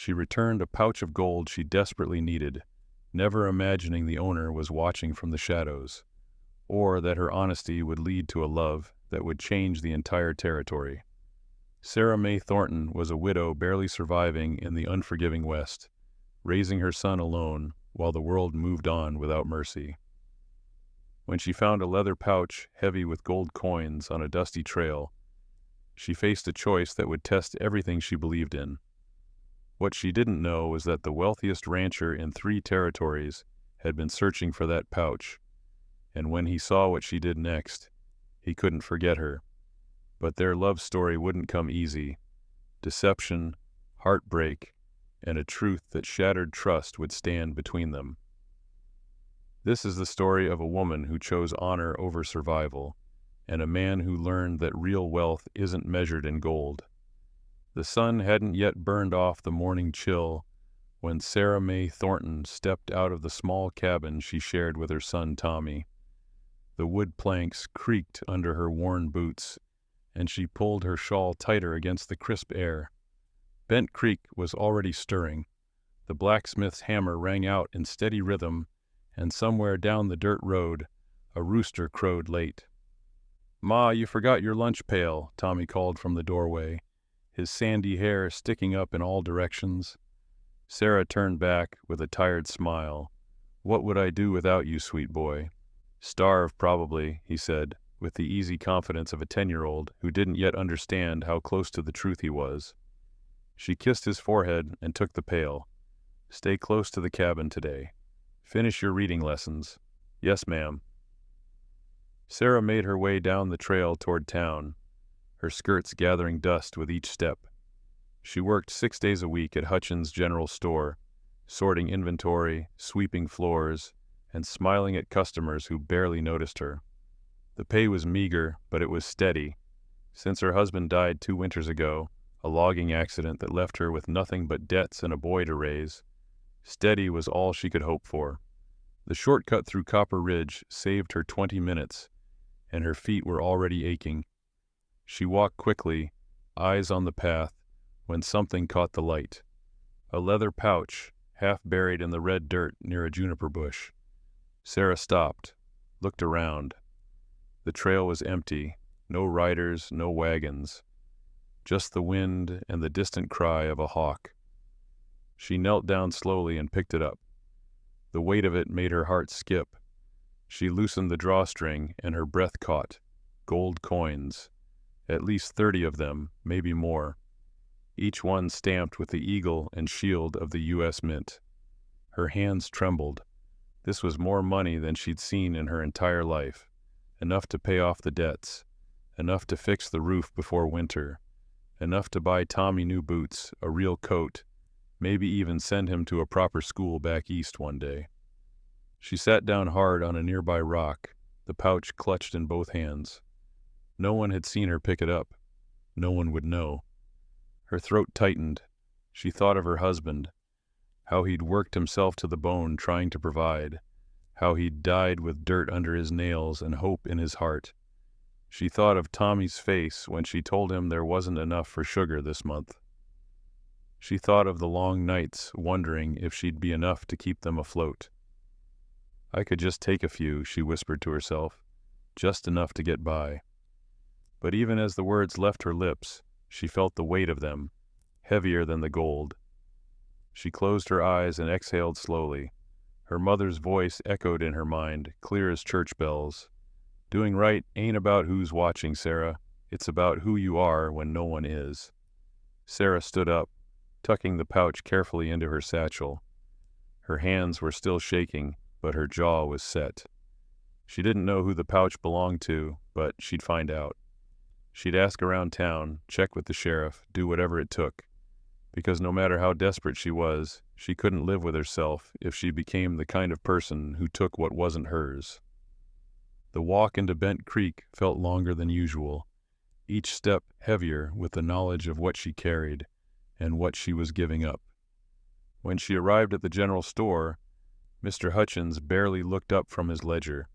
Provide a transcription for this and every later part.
She returned a pouch of gold she desperately needed, never imagining the owner was watching from the shadows, or that her honesty would lead to a love that would change the entire territory. Sarah May Thornton was a widow barely surviving in the unforgiving West, raising her son alone while the world moved on without mercy. When she found a leather pouch heavy with gold coins on a dusty trail, she faced a choice that would test everything she believed in. What she didn't know was that the wealthiest rancher in 3 territories had been searching for that pouch, and when he saw what she did next, he couldn't forget her. But their love story wouldn't come easy. Deception, heartbreak, and a truth that shattered trust would stand between them. This is the story of a woman who chose honor over survival, and a man who learned that real wealth isn't measured in gold. The sun hadn't yet burned off the morning chill when Sarah May Thornton stepped out of the small cabin she shared with her son Tommy. The wood planks creaked under her worn boots, and she pulled her shawl tighter against the crisp air. Bent Creek was already stirring. The blacksmith's hammer rang out in steady rhythm, and somewhere down the dirt road, a rooster crowed late. "Ma, you forgot your lunch pail," Tommy called from the doorway, his sandy hair sticking up in all directions. Sarah turned back with a tired smile. "What would I do without you, sweet boy?" "Starve, probably," he said, with the easy confidence of a 10-year-old who didn't yet understand how close to the truth he was. She kissed his forehead and took the pail. "Stay close to the cabin today. Finish your reading lessons." "Yes, ma'am." Sarah made her way down the trail toward town, her skirts gathering dust with each step. She worked 6 days a week at Hutchins' General Store, sorting inventory, sweeping floors, and smiling at customers who barely noticed her. The pay was meager, but it was steady. Since her husband died 2 winters ago, a logging accident that left her with nothing but debts and a boy to raise, steady was all she could hope for. The shortcut through Copper Ridge saved her 20 minutes, and her feet were already aching. She walked quickly, eyes on the path, when something caught the light. A leather pouch, half buried in the red dirt near a juniper bush. Sarah stopped, looked around. The trail was empty, no riders, no wagons, just the wind and the distant cry of a hawk. She knelt down slowly and picked it up. The weight of it made her heart skip. She loosened the drawstring and her breath caught. Gold coins. At least 30 of them, maybe more. Each one stamped with the eagle and shield of the U.S. Mint. Her hands trembled. This was more money than she'd seen in her entire life. Enough to pay off the debts. Enough to fix the roof before winter. Enough to buy Tommy new boots, a real coat, maybe even send him to a proper school back east one day. She sat down hard on a nearby rock, the pouch clutched in both hands. No one had seen her pick it up. No one would know. Her throat tightened. She thought of her husband, how he'd worked himself to the bone trying to provide, how he'd died with dirt under his nails and hope in his heart. She thought of Tommy's face when she told him there wasn't enough for sugar this month. She thought of the long nights, wondering if she'd be enough to keep them afloat. "I could just take a few," she whispered to herself, "just enough to get by." But even as the words left her lips, she felt the weight of them, heavier than the gold. She closed her eyes and exhaled slowly. Her mother's voice echoed in her mind, clear as church bells. "Doing right ain't about who's watching, Sarah. It's about who you are when no one is." Sarah stood up, tucking the pouch carefully into her satchel. Her hands were still shaking, but her jaw was set. She didn't know who the pouch belonged to, but she'd find out. She'd ask around town, check with the sheriff, do whatever it took. Because no matter how desperate she was, she couldn't live with herself if she became the kind of person who took what wasn't hers. The walk into Bent Creek felt longer than usual, each step heavier with the knowledge of what she carried and what she was giving up. When she arrived at the general store, Mr. Hutchins barely looked up from his ledger.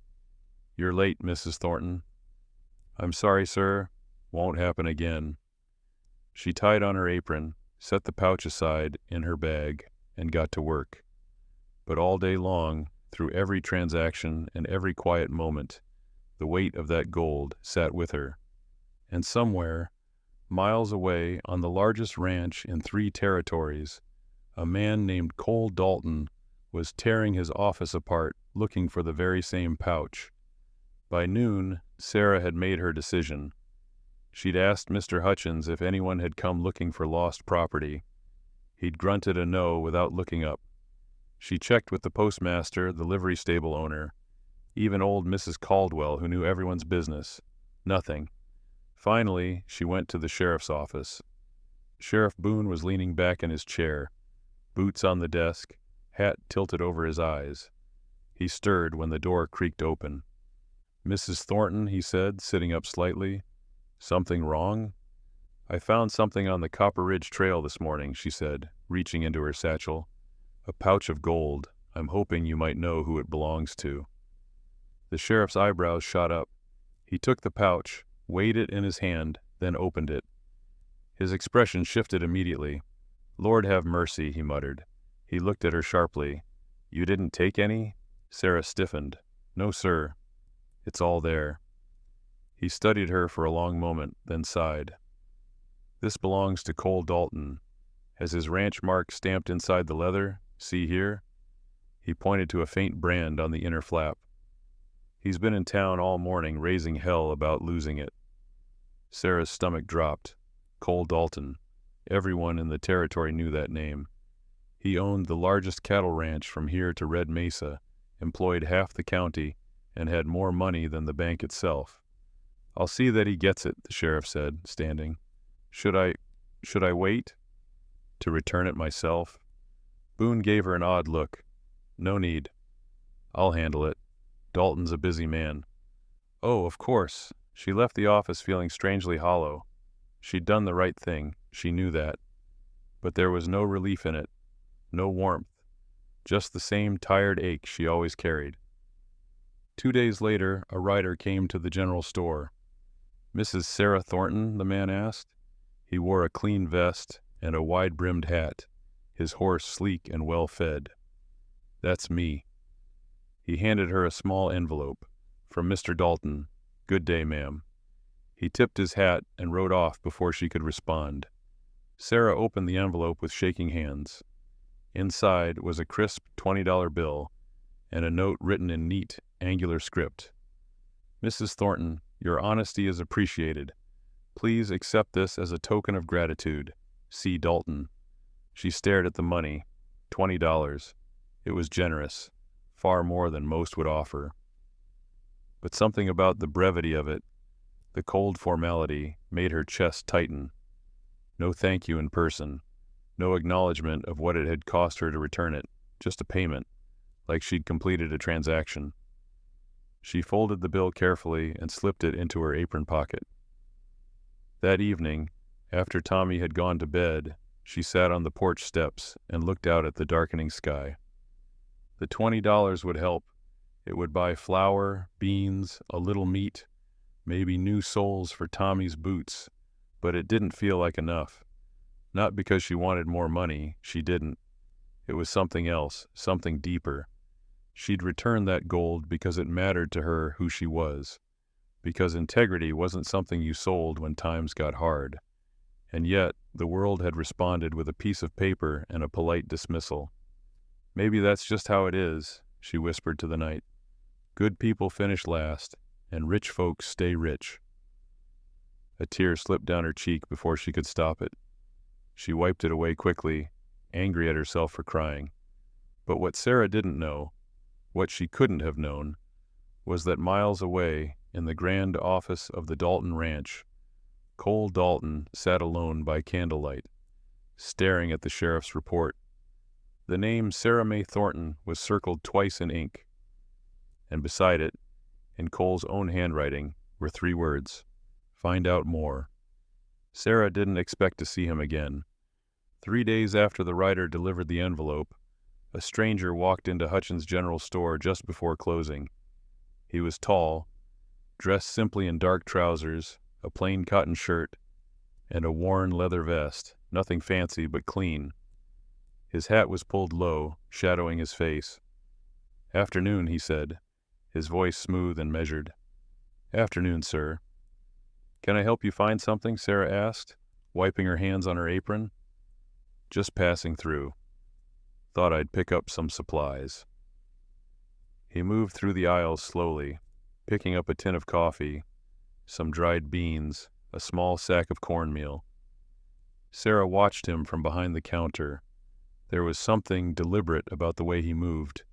"You're late, Mrs. Thornton." "I'm sorry, sir. Won't happen again." She tied on her apron, set the pouch aside in her bag, and got to work. But all day long, through every transaction and every quiet moment, the weight of that gold sat with her. And somewhere, miles away on the largest ranch in 3 territories, a man named Cole Dalton was tearing his office apart looking for the very same pouch. By noon, Sarah had made her decision. She'd asked Mr. Hutchins if anyone had come looking for lost property. He'd grunted a no without looking up. She checked with the postmaster, the livery stable owner, even old Mrs. Caldwell, who knew everyone's business. Nothing. Finally, she went to the sheriff's office. Sheriff Boone was leaning back in his chair, boots on the desk, hat tilted over his eyes. He stirred when the door creaked open. "Mrs. Thornton," he said, sitting up slightly. "Something wrong?" "I found something on the Copper Ridge Trail this morning," she said, reaching into her satchel. "A pouch of gold. I'm hoping you might know who it belongs to." The sheriff's eyebrows shot up. He took the pouch, weighed it in his hand, then opened it. His expression shifted immediately. "Lord have mercy," he muttered. He looked at her sharply. "You didn't take any?" Sarah stiffened. "No, sir. It's all there." He studied her for a long moment, then sighed. "This belongs to Cole Dalton. Has his ranch mark stamped inside the leather? See here?" He pointed to a faint brand on the inner flap. "He's been in town all morning raising hell about losing it." Sarah's stomach dropped. Cole Dalton. Everyone in the territory knew that name. He owned the largest cattle ranch from here to Red Mesa, employed half the county, and had more money than the bank itself. "I'll see that he gets it," the sheriff said, standing. Should I wait?" "To return it myself?" Boone gave her an odd look. "No need. I'll handle it. Dalton's a busy man." "Oh, of course." She left the office feeling strangely hollow. She'd done the right thing. She knew that. But there was no relief in it, no warmth, just the same tired ache she always carried. 2 days later, a rider came to the general store. "Mrs. Sarah Thornton?" the man asked. He wore a clean vest and a wide-brimmed hat, his horse sleek and well-fed. "That's me." He handed her a small envelope. "From Mr. Dalton. Good day, ma'am." He tipped his hat and rode off before she could respond. Sarah opened the envelope with shaking hands. Inside was a crisp $20 bill and a note written in neat, angular script. "Mrs. Thornton, your honesty is appreciated. Please accept this as a token of gratitude. C. Dalton." She stared at the money. $20. It was generous, far more than most would offer. But something about the brevity of it, the cold formality, made her chest tighten. No thank you in person, no acknowledgement of what it had cost her to return it, just a payment, like she'd completed a transaction. She folded the bill carefully and slipped it into her apron pocket. That evening, after Tommy had gone to bed, she sat on the porch steps and looked out at the darkening sky. The $20 would help. It would buy flour, beans, a little meat, maybe new soles for Tommy's boots, but it didn't feel like enough. Not because she wanted more money, she didn't. It was something else, something deeper. She'd return that gold because it mattered to her who she was, because integrity wasn't something you sold when times got hard. And yet, the world had responded with a piece of paper and a polite dismissal. "Maybe that's just how it is," she whispered to the night. "Good people finish last, and rich folks stay rich." A tear slipped down her cheek before she could stop it. She wiped it away quickly, angry at herself for crying. But what Sarah didn't know, what she couldn't have known, was that miles away, in the grand office of the Dalton Ranch, Cole Dalton sat alone by candlelight, staring at the sheriff's report. The name Sarah May Thornton was circled twice in ink, and beside it, in Cole's own handwriting, were 3 words: "Find out more." Sarah didn't expect to see him again. 3 days after the writer delivered the envelope, a stranger walked into Hutchins' general store just before closing. He was tall, dressed simply in dark trousers, a plain cotton shirt, and a worn leather vest. nothing fancy but clean. His hat was pulled low, shadowing his face. "Afternoon," he said, his voice smooth and measured. "Afternoon, sir." "Can I help you find something?" Sarah asked, wiping her hands on her apron. "Just passing through. Thought I'd pick up some supplies." He moved through the aisles slowly, picking up a tin of coffee, some dried beans, a small sack of cornmeal. Sarah watched him from behind the counter. There was something deliberate about the way he moved,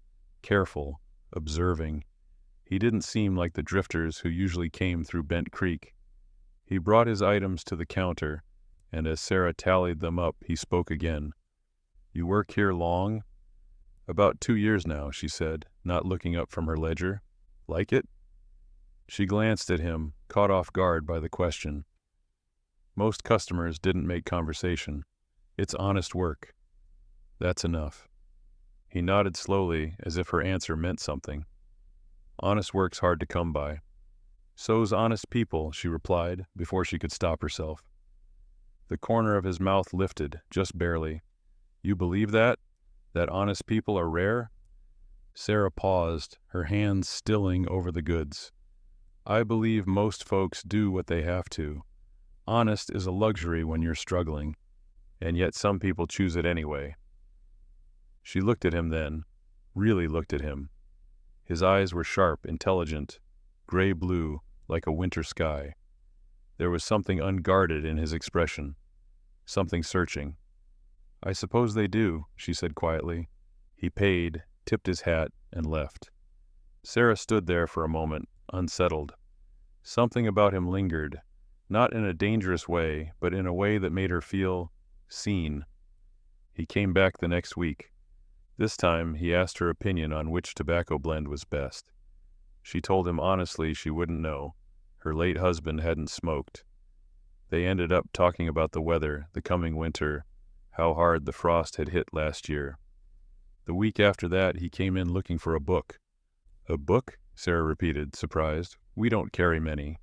careful, observing. He didn't seem like the drifters who usually came through Bent Creek. He brought his items to the counter, and as Sarah tallied them up, he spoke again. "You work here long?" "About 2 years now," she said, not looking up from her ledger. "Like it?" She glanced at him, caught off guard by the question. Most customers didn't make conversation. "It's honest work." "That's enough." He nodded slowly, as if her answer meant something. "Honest work's hard to come by." "So's honest people," she replied, before she could stop herself. The corner of his mouth lifted, just barely. "You believe that? That honest people are rare?" Sarah paused, her hands stilling over the goods. "I believe most folks do what they have to. Honest is a luxury when you're struggling, and yet some people choose it anyway." She looked at him then, really looked at him. His eyes were sharp, intelligent, gray-blue, like a winter sky. There was something unguarded in his expression, something searching. "I suppose they do," she said quietly. He paid, tipped his hat, and left. Sarah stood there for a moment, unsettled. Something about him lingered, not in a dangerous way, but in a way that made her feel seen. He came back the next week. This time, he asked her opinion on which tobacco blend was best. She told him honestly she wouldn't know. Her late husband hadn't smoked. They ended up talking about the weather, the coming winter, how hard the frost had hit last year. The week after that, he came in looking for a book. "A book?" Sarah repeated, surprised. "We don't carry many."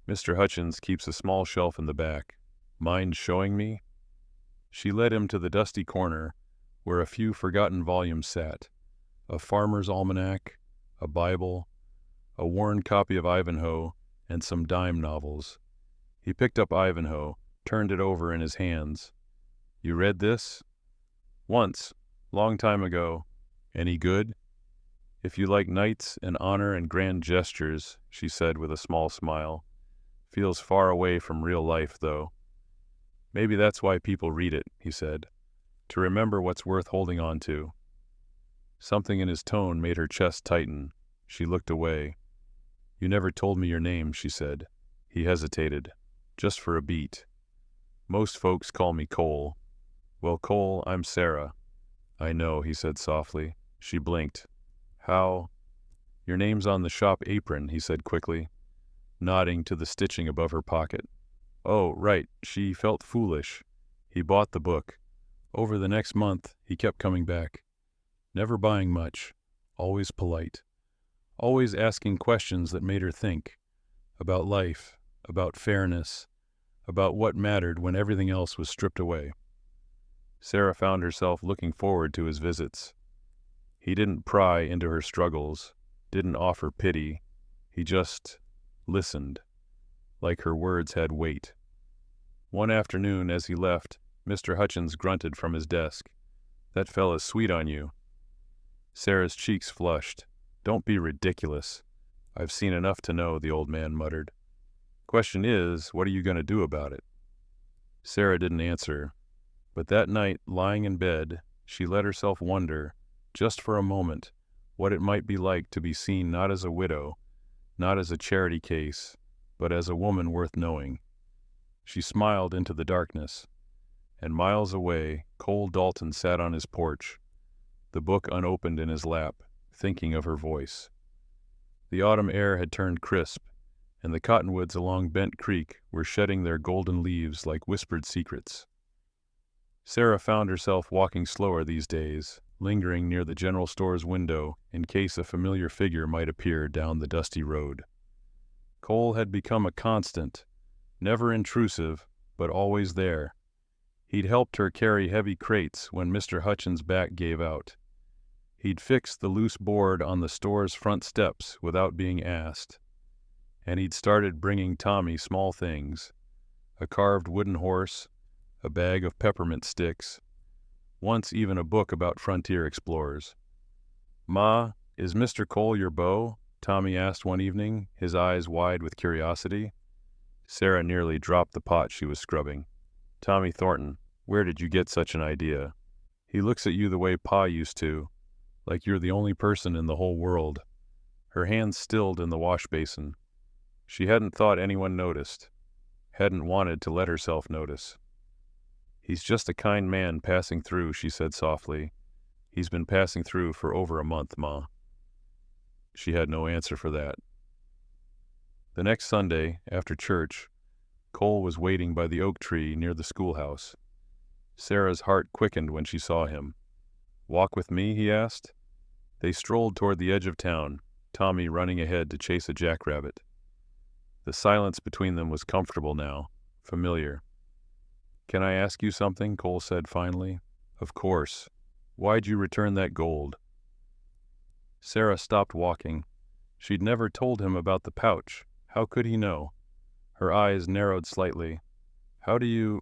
"Mr. Hutchins keeps a small shelf in the back. Mind showing me?" She led him to the dusty corner, where a few forgotten volumes sat. A farmer's almanac, a Bible, a worn copy of Ivanhoe, and some dime novels. He picked up Ivanhoe, turned it over in his hands. "You read this?" "Once. Long time ago." "Any good?" "If you like knights and honor and grand gestures," she said with a small smile. "Feels far away from real life, though." "Maybe that's why people read it," he said. "To remember what's worth holding on to." Something in his tone made her chest tighten. She looked away. "You never told me your name," she said. He hesitated, just for a beat. "Most folks call me Cole." "Well, Cole, I'm Sarah." "I know," he said softly. She blinked. "How?" "Your name's on the shop apron," he said quickly, nodding to the stitching above her pocket. "Oh, right." She felt foolish. He bought the book. Over the next month, he kept coming back. Never buying much. Always polite. Always asking questions that made her think. About life, about fairness, about what mattered when everything else was stripped away. Sarah found herself looking forward to his visits. He didn't pry into her struggles, didn't offer pity. He just listened, like her words had weight. One afternoon, as he left, Mr. Hutchins grunted from his desk. "That fella's sweet on you." Sarah's cheeks flushed. "Don't be ridiculous. I've seen enough to know," the old man muttered. "Question is, what are you going to do about it?" Sarah didn't answer, but that night, lying in bed, she let herself wonder, just for a moment, what it might be like to be seen not as a widow, not as a charity case, but as a woman worth knowing. She smiled into the darkness, and miles away, Cole Dalton sat on his porch, the book unopened in his lap, thinking of her voice. The autumn air had turned crisp, and the cottonwoods along Bent Creek were shedding their golden leaves like whispered secrets. Sarah found herself walking slower these days, lingering near the general store's window in case a familiar figure might appear down the dusty road. Cole had become a constant, never intrusive, but always there. He'd helped her carry heavy crates when Mr. Hutchins' back gave out. He'd fixed the loose board on the store's front steps without being asked. And he'd started bringing Tommy small things: a carved wooden horse, a bag of peppermint sticks, once even a book about frontier explorers. "Ma, is Mr. Cole your beau?" Tommy asked one evening, his eyes wide with curiosity. Sarah nearly dropped the pot she was scrubbing. "Tommy Thornton, where did you get such an idea? He looks at you the way Pa used to, like you're the only person in the whole world." Her hands stilled in the wash basin. She hadn't thought anyone noticed, hadn't wanted to let herself notice. "He's just a kind man passing through," she said softly. "He's been passing through for over a month, Ma." She had no answer for that. The next Sunday, after church, Cole was waiting by the oak tree near the schoolhouse. Sarah's heart quickened when she saw him. "Walk with me?" he asked. They strolled toward the edge of town, Tommy running ahead to chase a jackrabbit. The silence between them was comfortable now, familiar. "Can I ask you something?" Cole said finally. "Of course. Why'd you return that gold?" Sarah stopped walking. She'd never told him about the pouch. How could he know? Her eyes narrowed slightly. "How do you—"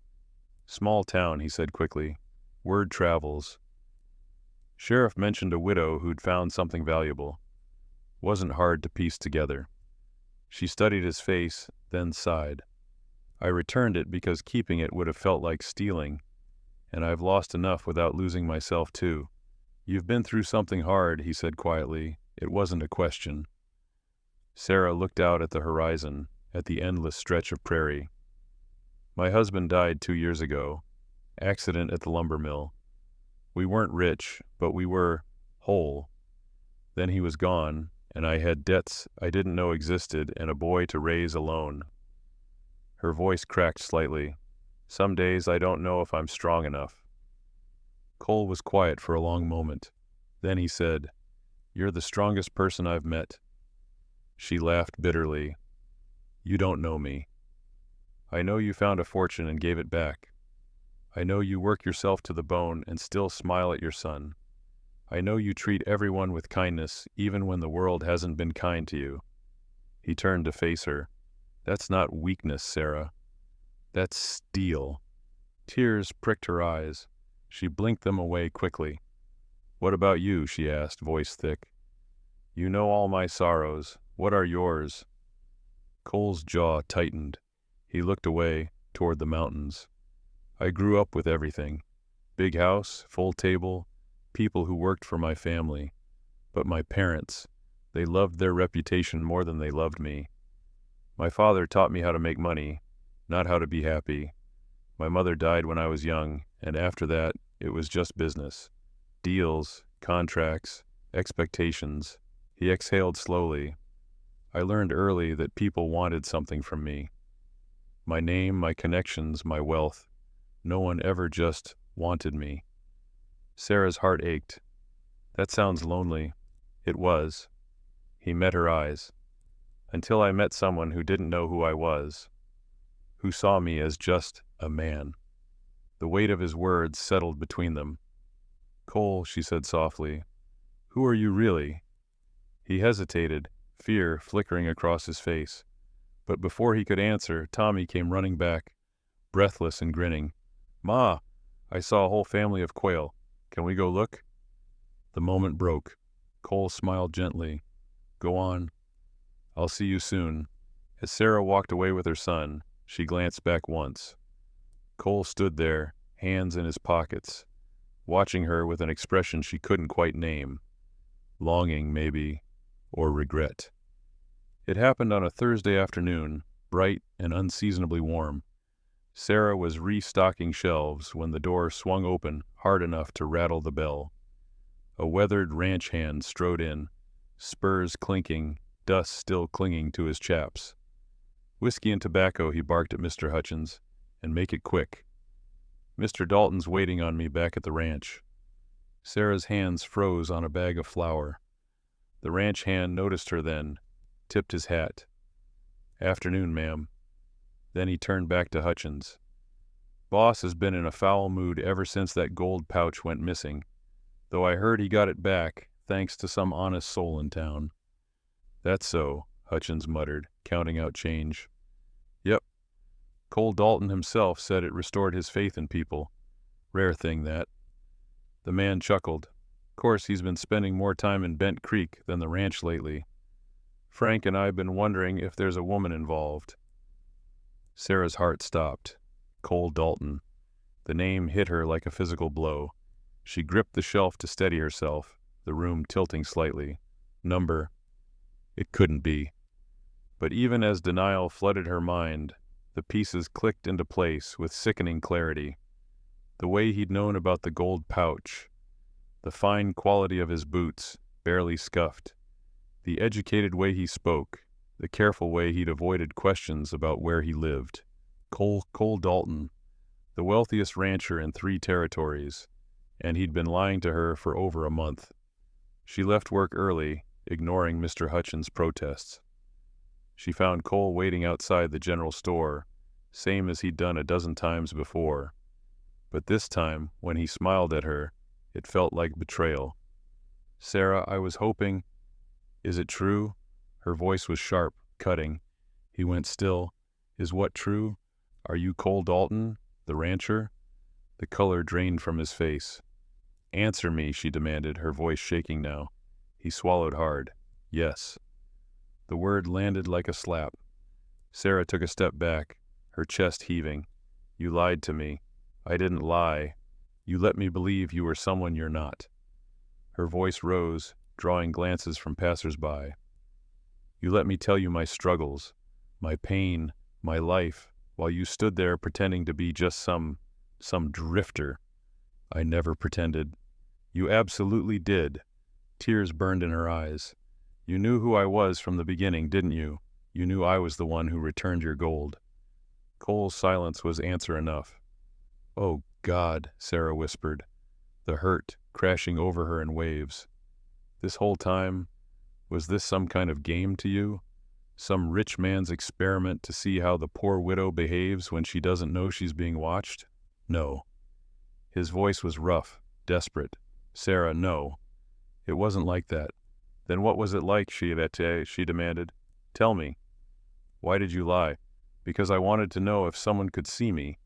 "Small town," he said quickly. "Word travels. Sheriff mentioned a widow who'd found something valuable. Wasn't hard to piece together." She studied his face, then sighed. "I returned it because keeping it would have felt like stealing, and I've lost enough without losing myself too." "You've been through something hard," he said quietly. It wasn't a question. Sarah looked out at the horizon, at the endless stretch of prairie. "My husband died 2 years ago. Accident at the lumber mill. We weren't rich, but we were whole. Then he was gone, and I had debts I didn't know existed and a boy to raise alone." Her voice cracked slightly. "Some days I don't know if I'm strong enough." Cole was quiet for a long moment. Then he said, "You're the strongest person I've met." She laughed bitterly. "You don't know me. I know you found a fortune and gave it back. I know you work yourself to the bone and still smile at your son. I know you treat everyone with kindness even when the world hasn't been kind to you." He turned to face her. "That's not weakness, Sarah. That's steel." Tears pricked her eyes. She blinked them away quickly. "What about you?" she asked, voice thick. "You know all my sorrows. What are yours?" Cole's jaw tightened. He looked away, toward the mountains. "I grew up with everything. Big house, full table, people who worked for my family. But my parents, they loved their reputation more than they loved me. My father taught me how to make money, not how to be happy. My mother died when I was young, and after that, it was just business. Deals, contracts, expectations." He exhaled slowly. "I learned early that people wanted something from me. My name, my connections, my wealth. No one ever just wanted me." Sarah's heart ached. "That sounds lonely." It was. He met her eyes. "Until I met someone who didn't know who I was, who saw me as just a man." The weight of his words settled between them. "Cole," she said softly, "who are you really?" He hesitated, fear flickering across his face. But before he could answer, Tommy came running back, breathless and grinning. "Ma, I saw a whole family of quail. Can we go look?" The moment broke. Cole smiled gently. "Go on. I'll see you soon." As Sarah walked away with her son, she glanced back once. Cole stood there, hands in his pockets, watching her with an expression she couldn't quite name. Longing, maybe, or regret. It happened on a Thursday afternoon, bright and unseasonably warm. Sarah was restocking shelves when the door swung open hard enough to rattle the bell. A weathered ranch hand strode in, spurs clinking, dust still clinging to his chaps. "Whiskey and tobacco," he barked at Mr. Hutchins, "and make it quick. Mr. Dalton's waiting on me back at the ranch." Sarah's hands froze on a bag of flour. The ranch hand noticed her then, tipped his hat. "Afternoon, ma'am." Then he turned back to Hutchins. Boss has been in a foul mood ever since that gold pouch went missing, though I heard he got it back thanks to some honest soul in town." "That's so," Hutchins muttered, counting out change. "Yep. Cole Dalton himself said it restored his faith in people. Rare thing, that." The man chuckled. "Course he's been spending more time in Bent Creek than the ranch lately. Frank and I've been wondering if there's a woman involved." Sarah's heart stopped. Cole Dalton. The name hit her like a physical blow. She gripped the shelf to steady herself, the room tilting slightly. Number. It couldn't be. But even as denial flooded her mind, the pieces clicked into place with sickening clarity. The way he'd known about the gold pouch, the fine quality of his boots, barely scuffed, the educated way he spoke, the careful way he'd avoided questions about where he lived. Cole Dalton, the wealthiest rancher in 3 territories, and he'd been lying to her for over a month. She left work early, ignoring Mr. Hutchins' protests. She found Cole waiting outside the general store, same as he'd done a dozen times before. But this time, when he smiled at her, it felt like betrayal. "Sarah, I was hoping—" "Is it true?" Her voice was sharp, cutting. He went still. "Is what true? Are you Cole Dalton, the rancher?" The color drained from his face. "Answer me," she demanded, her voice shaking now. He swallowed hard. "Yes." The word landed like a slap. Sarah took a step back, her chest heaving. "You lied to me. I didn't lie. You let me believe you were someone you're not." Her voice rose, drawing glances from passers-by. "You let me tell you my struggles, my pain, my life, while you stood there pretending to be just some drifter." "I never pretended." "You absolutely did." Tears burned in her eyes. "You knew who I was from the beginning, didn't you? You knew I was the one who returned your gold." Cole's silence was answer enough. "Oh, God," Sarah whispered, the hurt crashing over her in waves. "This whole time, was this some kind of game to you? Some rich man's experiment to see how the poor widow behaves when she doesn't know she's being watched?" "No." His voice was rough, desperate. "Sarah, no. It wasn't like that." "Then what was it like?" she demanded. "Tell me." "Why did you lie?" "Because I wanted to know if someone could see me."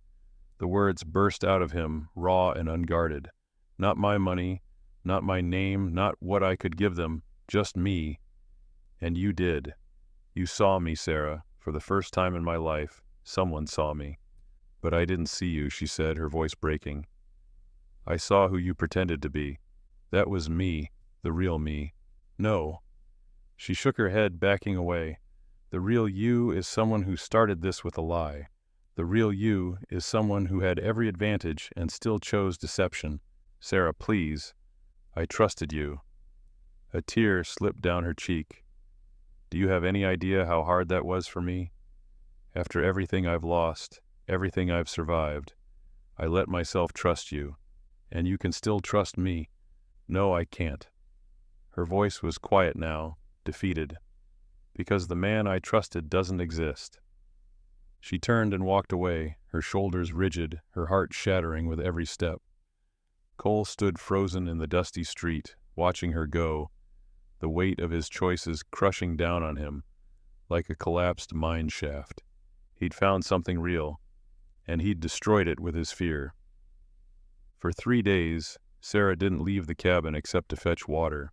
The words burst out of him, raw and unguarded. "Not my money, not my name, not what I could give them, just me. And you did. You saw me, Sarah, for the first time in my life. Someone saw me." "But I didn't see you," she said, her voice breaking. "I saw who you pretended to be. That was me, the real me." "No." She shook her head, backing away. "The real you is someone who started this with a lie. The real you is someone who had every advantage and still chose deception. Sarah, please. I trusted you." A tear slipped down her cheek. "Do you have any idea how hard that was for me? After everything I've lost, everything I've survived, I let myself trust you. And you can still trust me." "No, I can't." Her voice was quiet now, defeated. "Because the man I trusted doesn't exist." She turned and walked away, her shoulders rigid, her heart shattering with every step. Cole stood frozen in the dusty street, watching her go, the weight of his choices crushing down on him like a collapsed mine shaft. He'd found something real, and he'd destroyed it with his fear. For 3 days, Sarah didn't leave the cabin except to fetch water.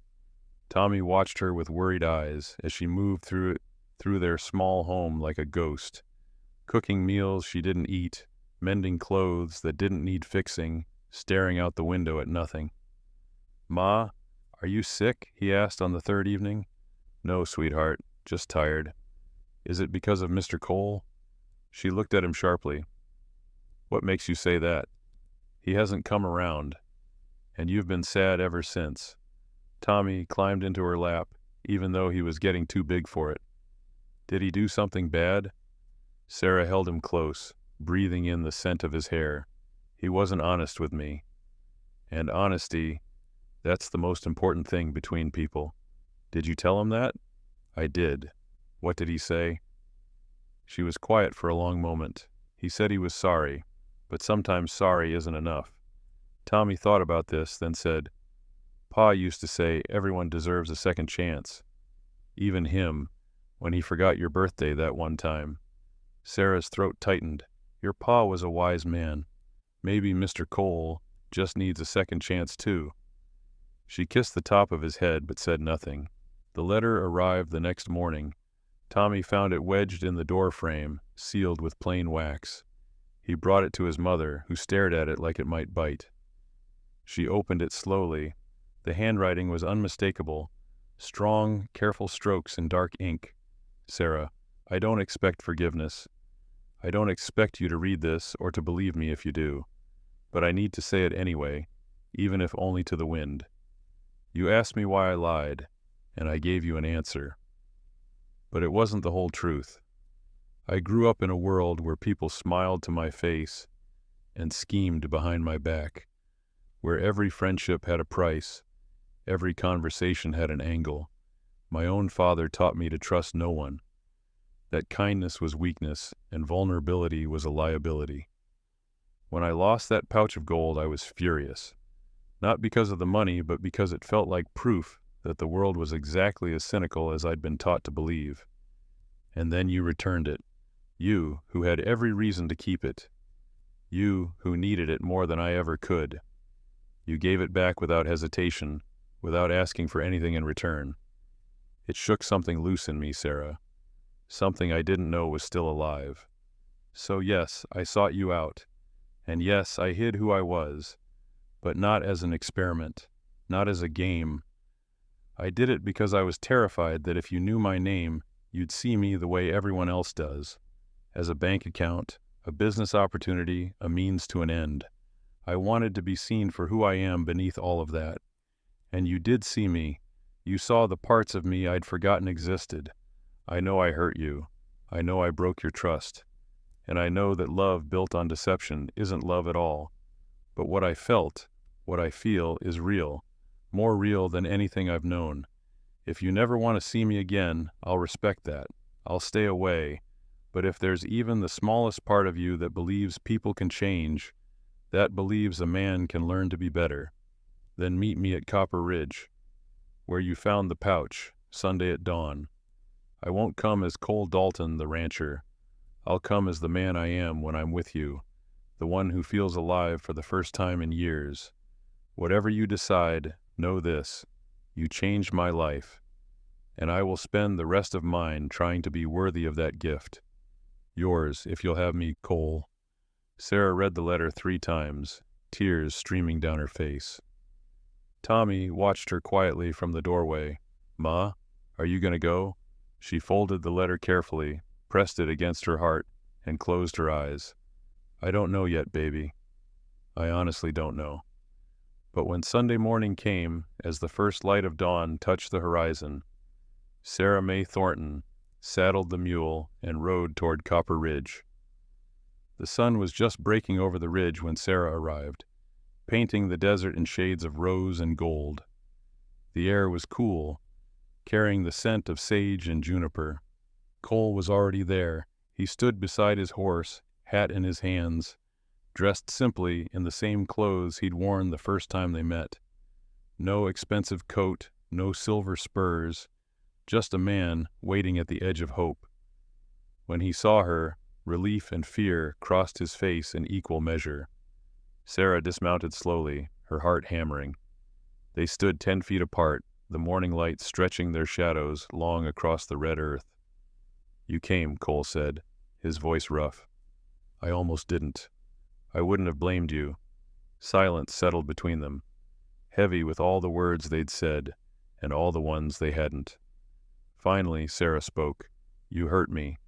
Tommy watched her with worried eyes as she moved through their small home like a ghost, cooking meals she didn't eat, mending clothes that didn't need fixing, staring out the window at nothing. "Ma, are you sick?" he asked on the 3rd evening. "No, sweetheart, just tired." "Is it because of Mr. Cole?" She looked at him sharply. "What makes you say that?" "He hasn't come around, and you've been sad ever since." Tommy climbed into her lap, even though he was getting too big for it. "Did he do something bad?" Sarah held him close, breathing in the scent of his hair. "He wasn't honest with me. And honesty, that's the most important thing between people." "Did you tell him that?" "I did." "What did he say?" She was quiet for a long moment. "He said he was sorry. but sometimes sorry isn't enough. Tommy thought about this, then said, Pa used to say everyone deserves a second chance. Even him, when he forgot your birthday that one time. Sarah's throat tightened. Your pa was a wise man. Maybe Mr. Cole just needs a second chance too. She kissed the top of his head but said nothing. The letter arrived the next morning. Tommy found it wedged in the door frame, sealed with plain wax. He brought it to his mother, who stared at it like it might bite. She opened it slowly. The handwriting was unmistakable. Strong, careful strokes in dark ink. Sarah, I don't expect forgiveness. I don't expect you to read this or to believe me if you do. But I need to say it anyway, even if only to the wind. You asked me why I lied, and I gave you an answer. But it wasn't the whole truth. I grew up in a world where people smiled to my face and schemed behind my back, where every friendship had a price, every conversation had an angle. My own father taught me to trust no one, that kindness was weakness and vulnerability was a liability. When I lost that pouch of gold, I was furious, not because of the money, but because it felt like proof that the world was exactly as cynical as I'd been taught to believe. And then you returned it. You, who had every reason to keep it. You, who needed it more than I ever could. You gave it back without hesitation, without asking for anything in return. It shook something loose in me, Sarah. Something I didn't know was still alive. So yes, I sought you out. And yes, I hid who I was. But not as an experiment, not as a game. I did it because I was terrified that if you knew my name, you'd see me the way everyone else does. As a bank account, a business opportunity, a means to an end. I wanted to be seen for who I am beneath all of that. And you did see me. You saw the parts of me I'd forgotten existed. I know I hurt you. I know I broke your trust. And I know that love built on deception isn't love at all. But what I felt, what I feel, is real. More real than anything I've known. If you never want to see me again, I'll respect that. I'll stay away. But if there's even the smallest part of you that believes people can change, that believes a man can learn to be better, then meet me at Copper Ridge, where you found the pouch, Sunday at dawn. I won't come as Cole Dalton, the rancher. I'll come as the man I am when I'm with you, the one who feels alive for the first time in years. Whatever you decide, know this: you changed my life, and I will spend the rest of mine trying to be worthy of that gift. Yours, if you'll have me, Cole. Sarah read the letter 3 times, tears streaming down her face. Tommy watched her quietly from the doorway. Ma, are you going to go? She folded the letter carefully, pressed it against her heart, and closed her eyes. I don't know yet, baby. I honestly don't know. But when Sunday morning came, as the first light of dawn touched the horizon, Sarah May Thornton saddled the mule and rode toward Copper Ridge. The sun was just breaking over the ridge when Sarah arrived, painting the desert in shades of rose and gold. The air was cool, carrying the scent of sage and juniper. Cole was already there. He stood beside his horse, hat in his hands, dressed simply in the same clothes he'd worn the first time they met. No expensive coat, no silver spurs, just a man waiting at the edge of hope. When he saw her, relief and fear crossed his face in equal measure. Sarah dismounted slowly, her heart hammering. They stood 10 feet apart, the morning light stretching their shadows long across the red earth. You came, Cole said, his voice rough. I almost didn't. I wouldn't have blamed you. Silence settled between them, heavy with all the words they'd said, and all the ones they hadn't. Finally, Sarah spoke. You hurt me.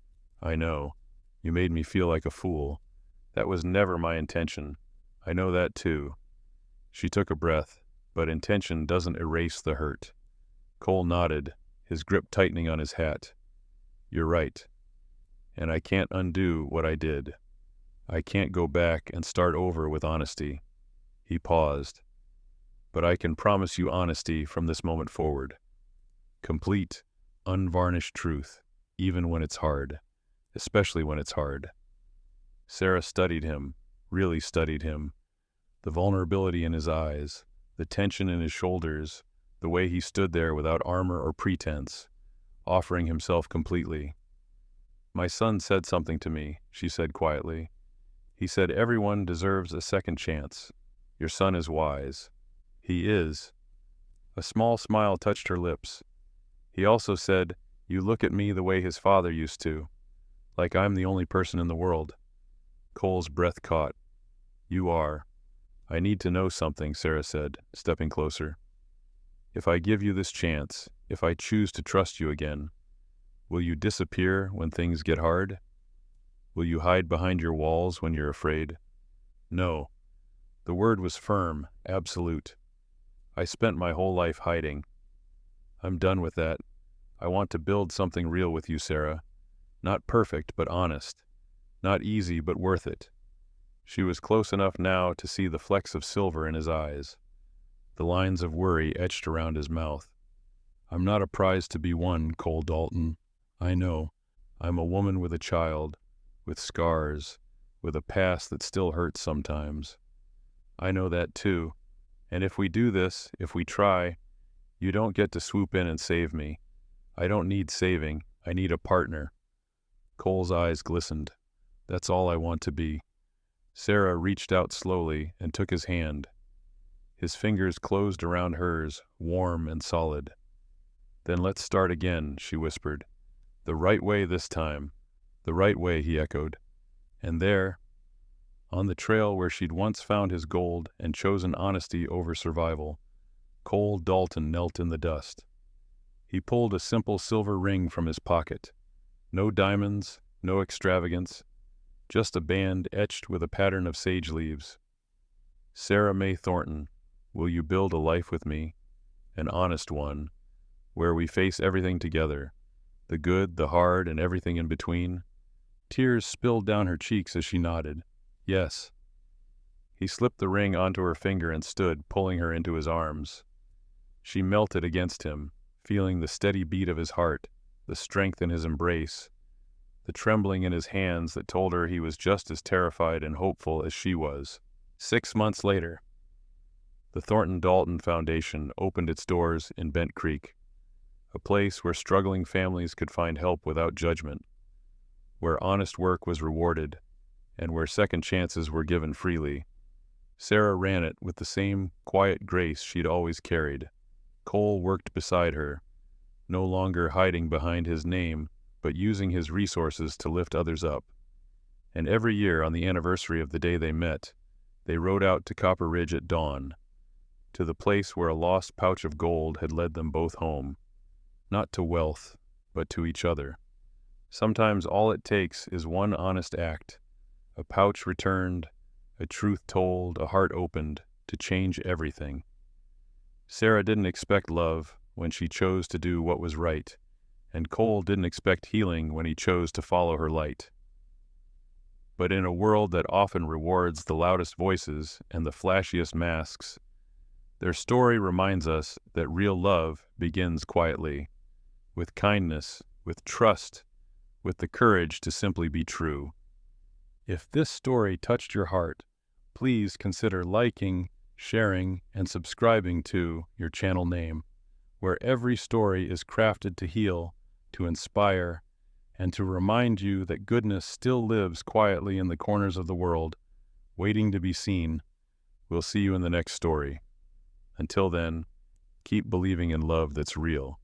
I know. You made me feel like a fool. That was never my intention. I know that too. She took a breath, but intention doesn't erase the hurt. Cole nodded, his grip tightening on his hat. You're right. And I can't undo what I did. I can't go back and start over with honesty. He paused. But I can promise you honesty from this moment forward. Complete, unvarnished truth, even when it's hard, especially when it's hard. Sarah studied him, really studied him. The vulnerability in his eyes, the tension in his shoulders, the way he stood there without armor or pretense, offering himself completely. "My son said something to me," she said quietly. "He said everyone deserves a second chance. Your son is wise." "He is." A small smile touched her lips. "He also said, you look at me the way his father used to, like I'm the only person in the world." Cole's breath caught. "You are." "I need to know something," Sarah said, stepping closer. "If I give you this chance, if I choose to trust you again, will you disappear when things get hard? Will you hide behind your walls when you're afraid?" "No." The word was firm, absolute. "I spent my whole life hiding. I'm done with that. I want to build something real with you, Sarah. Not perfect, but honest. Not easy, but worth it." She was close enough now to see the flecks of silver in his eyes, the lines of worry etched around his mouth. "I'm not a prize to be won, Cole Dalton. I know. I'm a woman with a child, with scars, with a past that still hurts sometimes. I know that too. And if we do this, if we try, you don't get to swoop in and save me. I don't need saving. I need a partner." Cole's eyes glistened. "That's all I want to be." Sarah reached out slowly and took his hand. His fingers closed around hers, warm and solid. "Then let's start again," she whispered. "The right way this time." "The right way," he echoed. And there, on the trail where she'd once found his gold and chosen honesty over survival, Cole Dalton knelt in the dust. He pulled a simple silver ring from his pocket. No diamonds, no extravagance, just a band etched with a pattern of sage leaves. "Sarah May Thornton, will you build a life with me? An honest one, where we face everything together, the good, the hard, and everything in between?" Tears spilled down her cheeks as she nodded. "Yes." He slipped the ring onto her finger and stood, pulling her into his arms. She melted against him, feeling the steady beat of his heart, the strength in his embrace, the trembling in his hands that told her he was just as terrified and hopeful as she was. 6 months later, the Thornton Dalton Foundation opened its doors in Bent Creek, a place where struggling families could find help without judgment, where honest work was rewarded, and where second chances were given freely. Sarah ran it with the same quiet grace she'd always carried. Cole worked beside her, no longer hiding behind his name, but using his resources to lift others up. And every year on the anniversary of the day they met, they rode out to Copper Ridge at dawn, to the place where a lost pouch of gold had led them both home, not to wealth, but to each other. Sometimes all it takes is one honest act, a pouch returned, a truth told, a heart opened, to change everything. Sarah didn't expect love when she chose to do what was right, and Cole didn't expect healing when he chose to follow her light. But in a world that often rewards the loudest voices and the flashiest masks, their story reminds us that real love begins quietly, with kindness, with trust, with the courage to simply be true. If this story touched your heart, please consider liking, sharing, and subscribing to your channel name, where every story is crafted to heal, to inspire, and to remind you that goodness still lives quietly in the corners of the world, waiting to be seen. We'll see you in the next story. Until then, keep believing in love that's real.